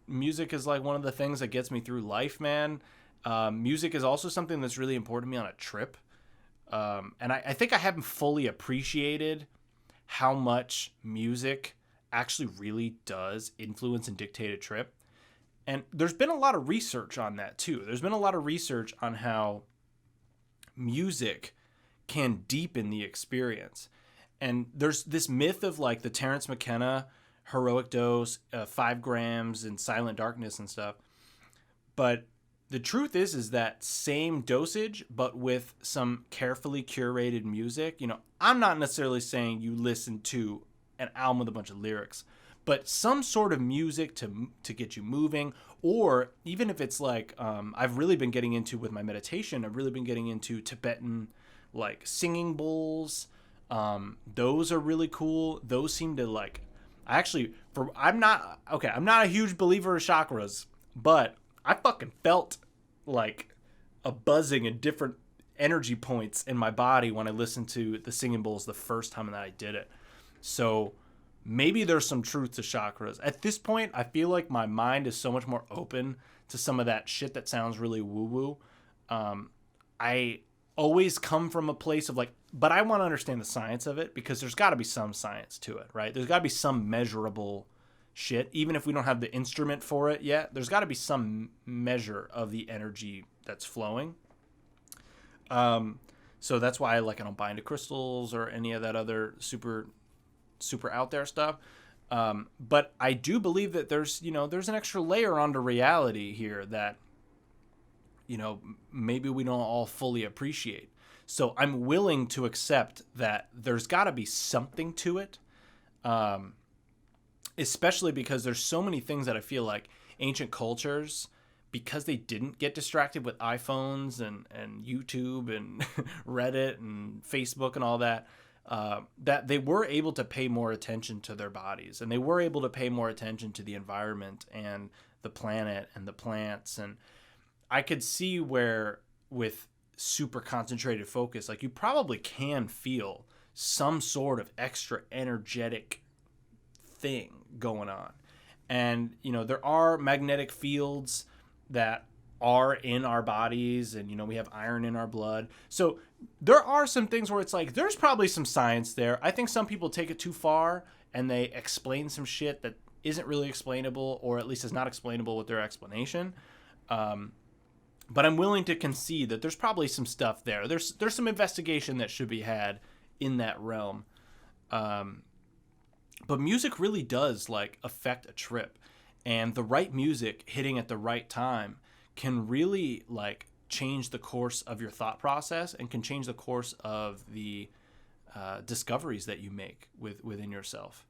music is like one of the things that gets me through life, man. Music is also something that's really important to me on a trip. And I think I haven't fully appreciated how much music actually really does influence and dictate a trip. And there's been a lot of research on that too. There's been a lot of research on how music can deepen the experience. And there's this myth of like the Terrence McKenna heroic dose, 5 grams and silent darkness and stuff. But the truth is that same dosage, but with some carefully curated music. You know, I'm not necessarily saying you listen to an album with a bunch of lyrics, but some sort of music to get you moving. Or even if it's like, I've really been getting into with my meditation, I've really been getting into Tibetan like singing bowls. Those are really cool. Those seem to like, I'm not a huge believer of chakras, but I fucking felt like a buzzing in different energy points in my body when I listened to the singing bowls the first time that I did it. So maybe there's some truth to chakras. At this point, I feel like my mind is so much more open to some of that shit that sounds really woo-woo. I always come from a place of like, but I want to understand the science of it, because there's got to be some science to it, right? There's got to be some measurable shit. Even if we don't have the instrument for it yet, there's got to be some measure of the energy that's flowing. So that's why I don't buy into crystals or any of that other super out there stuff. But I do believe that there's an extra layer onto reality here that, maybe we don't all fully appreciate. So I'm willing to accept that there's got to be something to it. Especially because there's so many things that I feel like ancient cultures, because they didn't get distracted with iPhones and YouTube and Reddit and Facebook and all that, that they were able to pay more attention to their bodies, and they were able to pay more attention to the environment and the planet and the plants. And I could see where with super concentrated focus, like you probably can feel some sort of extra energetic thing going on. And there are magnetic fields that are in our bodies, and we have iron in our blood. So there are some things where it's like there's probably some science there. I think some people take it too far and they explain some shit that isn't really explainable, or at least is not explainable with their explanation. But I'm willing to concede that there's probably some stuff there. There's some investigation that should be had in that realm. But music really does affect a trip, and the right music hitting at the right time can really change the course of your thought process, and can change the course of the discoveries that you make within yourself.